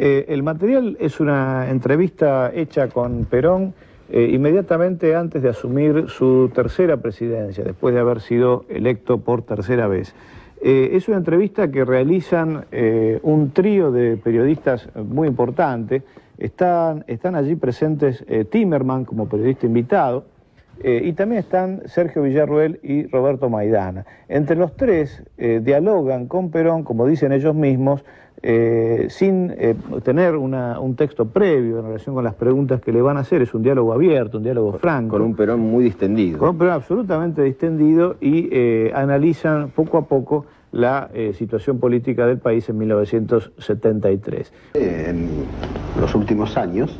El material es una entrevista hecha con Perón inmediatamente antes de asumir su tercera presidencia, después de haber sido electo por tercera vez. Es una entrevista que realizan un trío de periodistas muy importante. Están allí presentes Timerman como periodista invitado, y también están Sergio Villarroel y Roberto Maidana. Entre los tres dialogan con Perón, como dicen ellos mismos, sin tener un texto previo en relación con las preguntas que le van a hacer. Es un diálogo abierto, un diálogo franco. Con un Perón muy distendido. Con un Perón absolutamente distendido, y analizan poco a poco la situación política del país en 1973. En los últimos años,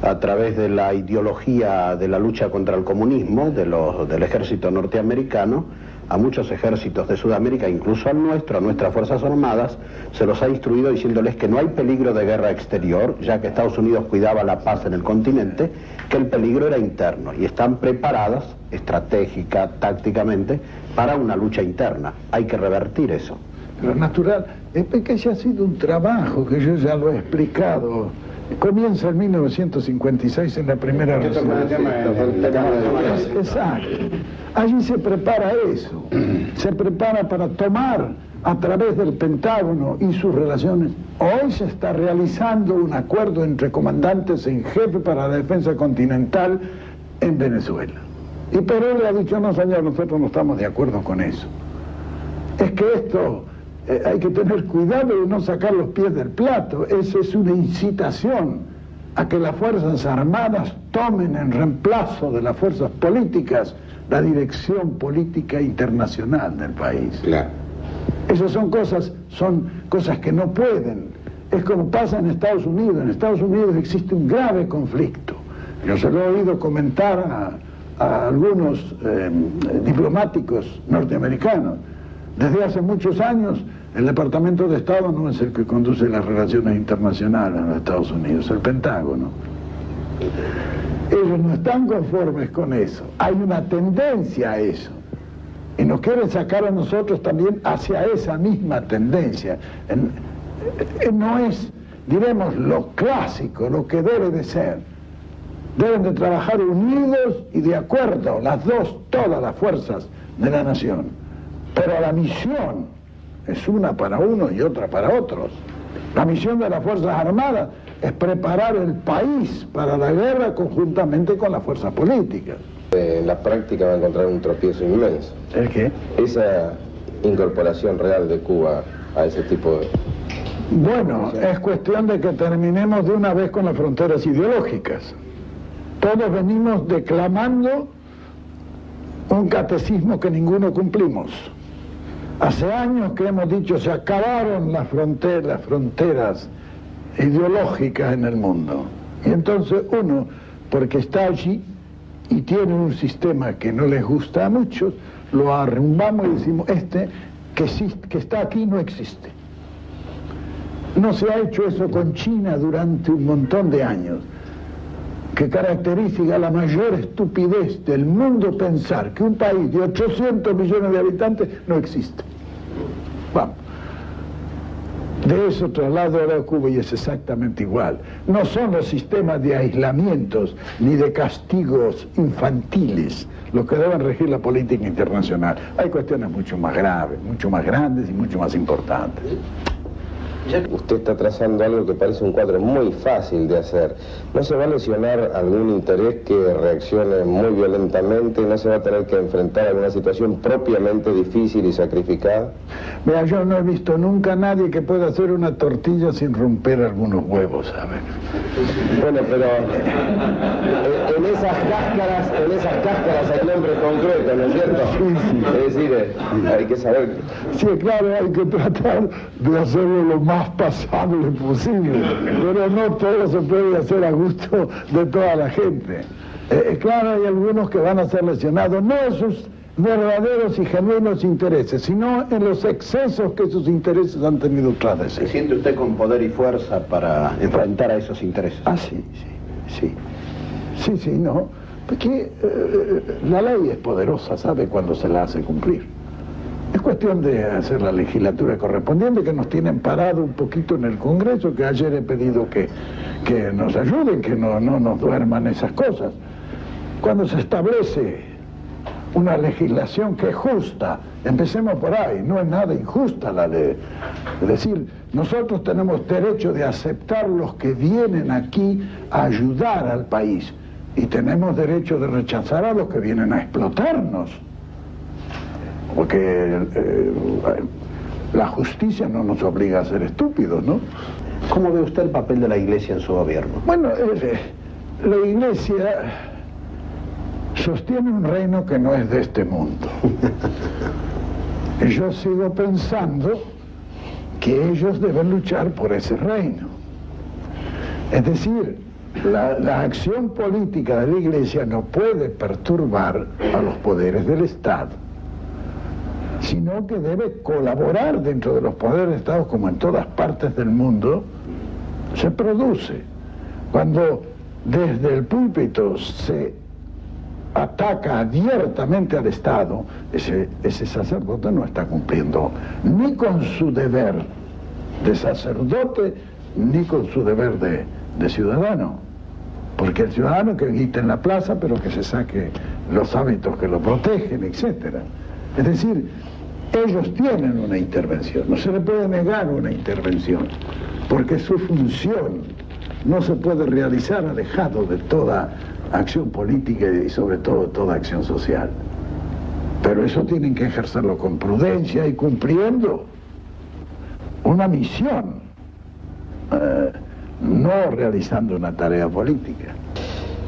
a través de la ideología de la lucha contra el comunismo del ejército norteamericano, a muchos ejércitos de Sudamérica, incluso al nuestro, a nuestras Fuerzas Armadas, se los ha instruido diciéndoles que no hay peligro de guerra exterior, ya que Estados Unidos cuidaba la paz en el continente, que el peligro era interno, y están preparadas, estratégica, tácticamente, para una lucha interna. Hay que revertir eso. Lo natural es que ese ha sido un trabajo que yo ya lo he explicado. Comienza en 1956 en la primera reunión. Exacto. Allí se prepara eso. Se prepara para tomar a través del Pentágono y sus relaciones. Hoy se está realizando un acuerdo entre comandantes en jefe para la defensa continental en Venezuela. Y Perón le ha dicho: no señor, nosotros no estamos de acuerdo con eso. Es que esto... hay que tener cuidado de no sacar los pies del plato. Eso es una incitación a que las Fuerzas Armadas tomen en reemplazo de las fuerzas políticas la dirección política internacional del país. Claro. Esas son cosas que no pueden. Es como pasa en Estados Unidos. En Estados Unidos existe un grave conflicto. Yo se lo he oído comentar a algunos diplomáticos norteamericanos. Desde hace muchos años, el Departamento de Estado no es el que conduce las relaciones internacionales en los Estados Unidos, el Pentágono. Ellos no están conformes con eso. Hay una tendencia a eso. Y nos quieren sacar a nosotros también hacia esa misma tendencia. No es, diremos, lo clásico, lo que debe de ser. Deben de trabajar unidos y de acuerdo, las dos, todas las fuerzas de la nación. Pero la misión es una para unos y otra para otros. La misión de las Fuerzas Armadas es preparar el país para la guerra conjuntamente con las fuerzas políticas. En la práctica va a encontrar un tropiezo inmenso. ¿El qué? Esa incorporación real de Cuba a ese tipo de... Bueno, es cuestión de que terminemos de una vez con las fronteras ideológicas. Todos venimos declamando un catecismo que ninguno cumplimos. Hace años que hemos dicho: se acabaron las fronteras ideológicas en el mundo. Y entonces uno, porque está allí y tiene un sistema que no les gusta a muchos, lo arrumbamos y decimos: que está aquí no existe. No se ha hecho eso con China durante un montón de años, que caracteriza la mayor estupidez del mundo pensar que un país de 800 millones de habitantes no existe. Vamos. De eso traslado a Cuba y es exactamente igual. No son los sistemas de aislamientos ni de castigos infantiles los que deben regir la política internacional. Hay cuestiones mucho más graves, mucho más grandes y mucho más importantes. Usted está trazando algo que parece un cuadro muy fácil de hacer. ¿No se va a lesionar algún interés que reaccione muy violentamente? ¿No se va a tener que enfrentar a alguna situación propiamente difícil y sacrificada? Mira, yo no he visto nunca a nadie que pueda hacer una tortilla sin romper algunos huevos, ¿sabes? Bueno, pero en esas cáscaras hay nombres concretos, ¿no es cierto? Sí. Es decir, hay que saber... Sí, claro, hay que tratar de hacerlo lo más pasable posible, pero no todo se puede hacer a gusto de toda la gente. Claro, hay algunos que van a ser lesionados, no en sus verdaderos y genuinos intereses, sino en los excesos que sus intereses han tenido tras de sí. ¿Se siente usted con poder y fuerza para enfrentar a esos intereses? Ah, sí, no, porque la ley es poderosa, sabe cuándo se la hace cumplir. Es cuestión de hacer la legislatura correspondiente, que nos tienen parado un poquito en el Congreso, que ayer he pedido que nos ayuden, que no nos duerman esas cosas. Cuando se establece una legislación que es justa, empecemos por ahí, no es nada injusta la ley. Es decir, nosotros tenemos derecho de aceptar los que vienen aquí a ayudar al país y tenemos derecho de rechazar a los que vienen a explotarnos. Porque la justicia no nos obliga a ser estúpidos, ¿no? ¿Cómo ve usted el papel de la Iglesia en su gobierno? Bueno, la Iglesia sostiene un reino que no es de este mundo. Y yo sigo pensando que ellos deben luchar por ese reino. Es decir, la acción política de la Iglesia no puede perturbar a los poderes del Estado, sino que debe colaborar dentro de los poderes del Estado, como en todas partes del mundo se produce. Cuando desde el púlpito se ataca abiertamente al Estado, ese sacerdote no está cumpliendo ni con su deber de sacerdote, ni con su deber de ciudadano. Porque el ciudadano que grita en la plaza, pero que se saque los hábitos que lo protegen, etc. Es decir, ellos tienen una intervención, no se le puede negar una intervención, porque su función no se puede realizar alejado de toda acción política y sobre todo toda acción social. Pero eso tienen que ejercerlo con prudencia y cumpliendo una misión, no realizando una tarea política.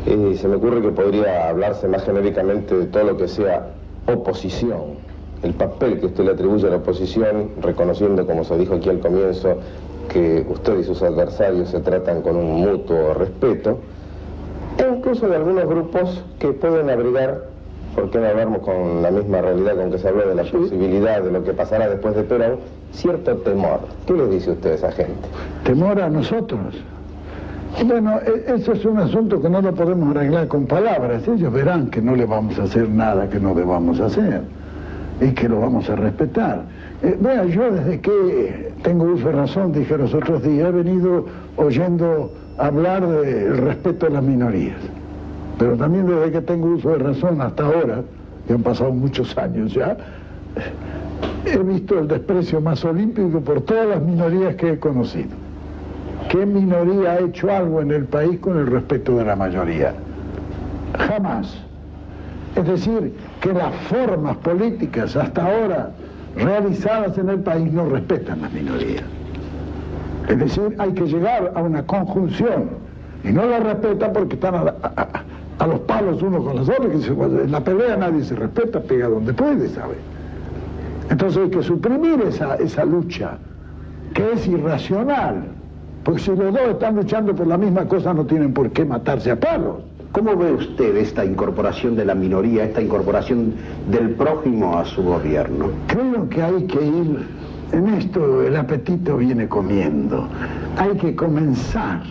Se me ocurre que podría hablarse más genéricamente de todo lo que sea oposición, el papel que usted le atribuye a la oposición, reconociendo, como se dijo aquí al comienzo, que usted y sus adversarios se tratan con un mutuo respeto, e incluso de algunos grupos que pueden abrigar, ¿por qué no hablamos con la misma realidad con que se habló de la posibilidad de lo que pasará después de Perón? Cierto temor. ¿Qué le dice usted a esa gente? ¿Temor a nosotros? Bueno, eso es un asunto que no lo podemos arreglar con palabras. Ellos verán que no le vamos a hacer nada que no debamos hacer y que lo vamos a respetar. Vea, yo desde que tengo uso de razón, dije los otros días, he venido oyendo hablar del respeto a las minorías. Pero también desde que tengo uso de razón hasta ahora, que han pasado muchos años ya, he visto el desprecio más olímpico por todas las minorías que he conocido. ¿Qué minoría ha hecho algo en el país con el respeto de la mayoría? Jamás. Es decir, que las formas políticas hasta ahora realizadas en el país no respetan las minorías. Es decir, hay que llegar a una conjunción y no la respetan porque están a los palos uno con los otros, que en la pelea nadie se respeta, pega donde puede, ¿sabe? Entonces hay que suprimir esa lucha, que es irracional, porque si los dos están luchando por la misma cosa no tienen por qué matarse a palos. ¿Cómo ve usted esta incorporación de la minoría, esta incorporación del prójimo a su gobierno? Creo que hay que ir, en esto el apetito viene comiendo, hay que comenzar,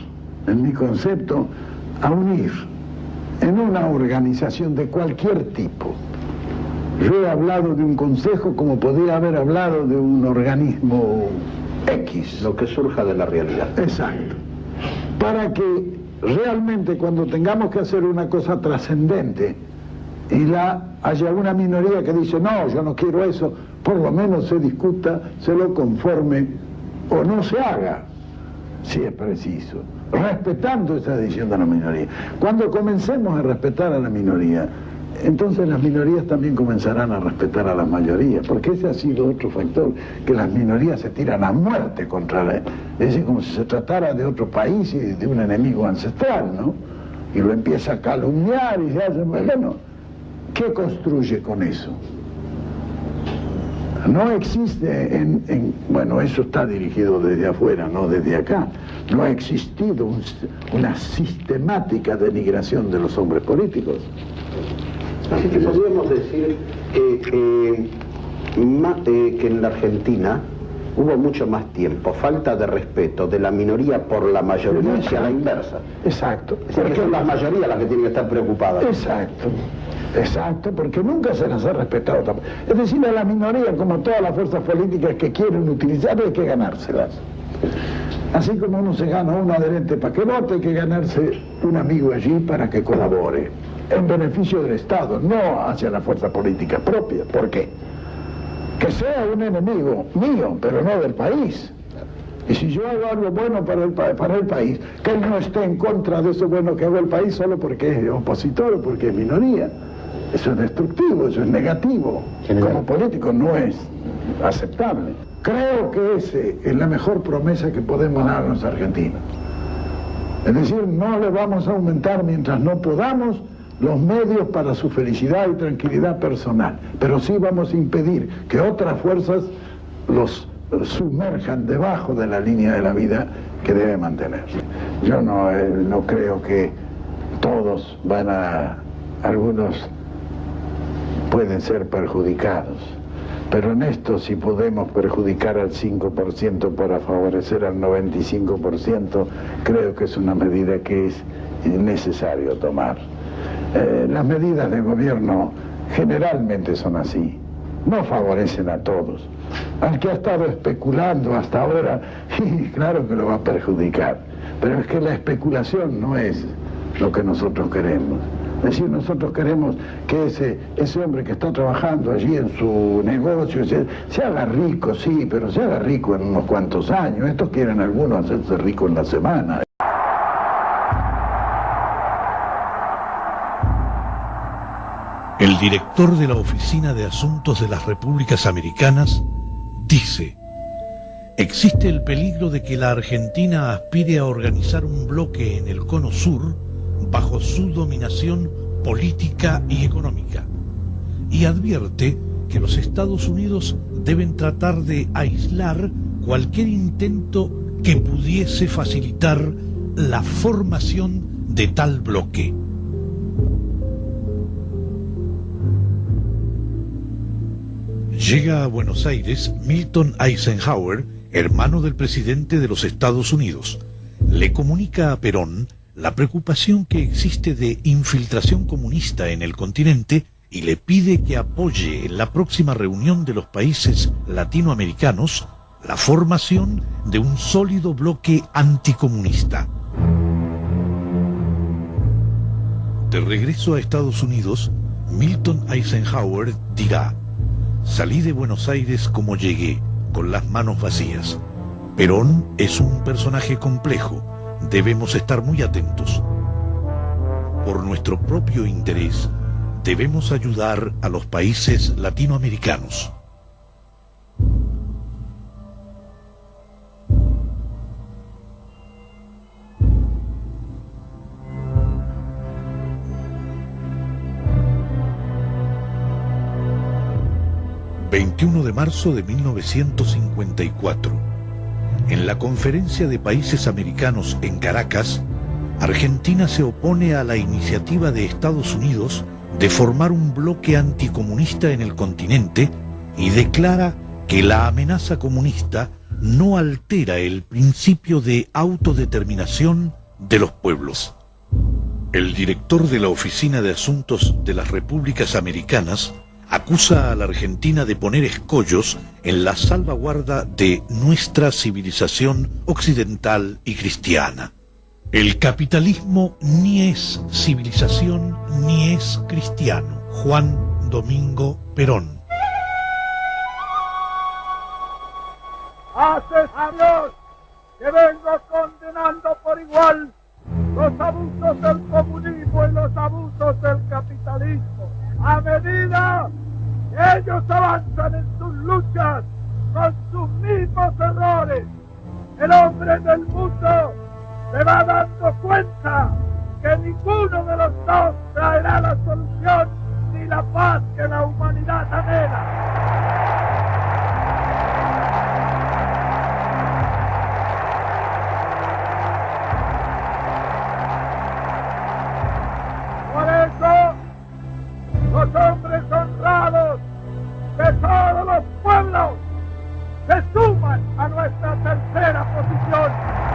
en mi concepto, a unir en una organización de cualquier tipo. Yo he hablado de un consejo como podría haber hablado de un organismo X. Lo que surja de la realidad. Exacto. Para que realmente cuando tengamos que hacer una cosa trascendente y haya una minoría que dice no, yo no quiero eso, por lo menos se discuta, se lo conforme o no se haga, si es preciso, respetando esa decisión de la minoría. Cuando comencemos a respetar a la minoría, entonces las minorías también comenzarán a respetar a la mayoría, porque ese ha sido otro factor, que las minorías se tiran a muerte contra es decir, como si se tratara de otro país y de un enemigo ancestral, ¿no? Y lo empieza a calumniar y se hace, bueno, ¿qué construye con eso? No existe bueno, eso está dirigido desde afuera, no desde acá. No ha existido una sistemática denigración de los hombres políticos. Así que podríamos decir que en la Argentina hubo mucho más tiempo, falta de respeto de la minoría por la mayoría que a la inversa. Exacto. Es decir, que son las mayorías las que tienen que estar preocupadas. Exacto, porque nunca se las ha respetado. Es decir, a la minoría, como todas las fuerzas políticas que quieren utilizar, hay que ganárselas. Así como uno se gana un adherente para que vote, hay que ganarse un amigo allí para que colabore, en beneficio del Estado, no hacia la fuerza política propia. ¿Por qué? Que sea un enemigo mío, pero no del país. Y si yo hago algo bueno para el país, que él no esté en contra de eso bueno que hago el país solo porque es opositor o porque es minoría. Eso es destructivo, eso es negativo. Como político no es aceptable. Creo que esa es la mejor promesa que podemos dar a los argentinos. Es decir, no le vamos a aumentar mientras no podamos los medios para su felicidad y tranquilidad personal, pero sí vamos a impedir que otras fuerzas los sumerjan debajo de la línea de la vida que debe mantenerse. Yo no creo que todos algunos pueden ser perjudicados, pero en esto si podemos perjudicar al 5% para favorecer al 95%, creo que es una medida que es necesario tomar. Las medidas de gobierno generalmente son así, no favorecen a todos. Al que ha estado especulando hasta ahora, claro que lo va a perjudicar, pero es que la especulación no es lo que nosotros queremos. Es decir, nosotros queremos que ese hombre que está trabajando allí en su negocio se haga rico, sí, pero se haga rico en unos cuantos años. Estos quieren algunos hacerse rico en la semana. El director de la Oficina de Asuntos de las Repúblicas Americanas dice: existe el peligro de que la Argentina aspire a organizar un bloque en el Cono Sur bajo su dominación política y económica, y advierte que los Estados Unidos deben tratar de aislar cualquier intento que pudiese facilitar la formación de tal bloque. Llega a Buenos Aires Milton Eisenhower, hermano del presidente de los Estados Unidos. Le comunica a Perón la preocupación que existe de infiltración comunista en el continente y le pide que apoye en la próxima reunión de los países latinoamericanos la formación de un sólido bloque anticomunista. De regreso a Estados Unidos, Milton Eisenhower dirá: salí de Buenos Aires como llegué, con las manos vacías. Perón es un personaje complejo, debemos estar muy atentos. Por nuestro propio interés, debemos ayudar a los países latinoamericanos. ...21 de marzo de 1954... en la Conferencia de Países Americanos en Caracas, Argentina se opone a la iniciativa de Estados Unidos de formar un bloque anticomunista en el continente y declara que la amenaza comunista no altera el principio de autodeterminación de los pueblos. El director de la Oficina de Asuntos de las Repúblicas Americanas acusa a la Argentina de poner escollos en la salvaguarda de nuestra civilización occidental y cristiana. El capitalismo ni es civilización ni es cristiano. Juan Domingo Perón. Hace años que vengo condenando por igual los abusos del comunismo y los abusos del capitalismo. A medida que ellos avanzan en sus luchas con sus mismos errores, el hombre del mundo se va dando cuenta que ninguno de los dos traerá la solución ni la paz que la humanidad anhela. Por eso, los hombres honrados de todos los pueblos se suman a nuestra tercera posición.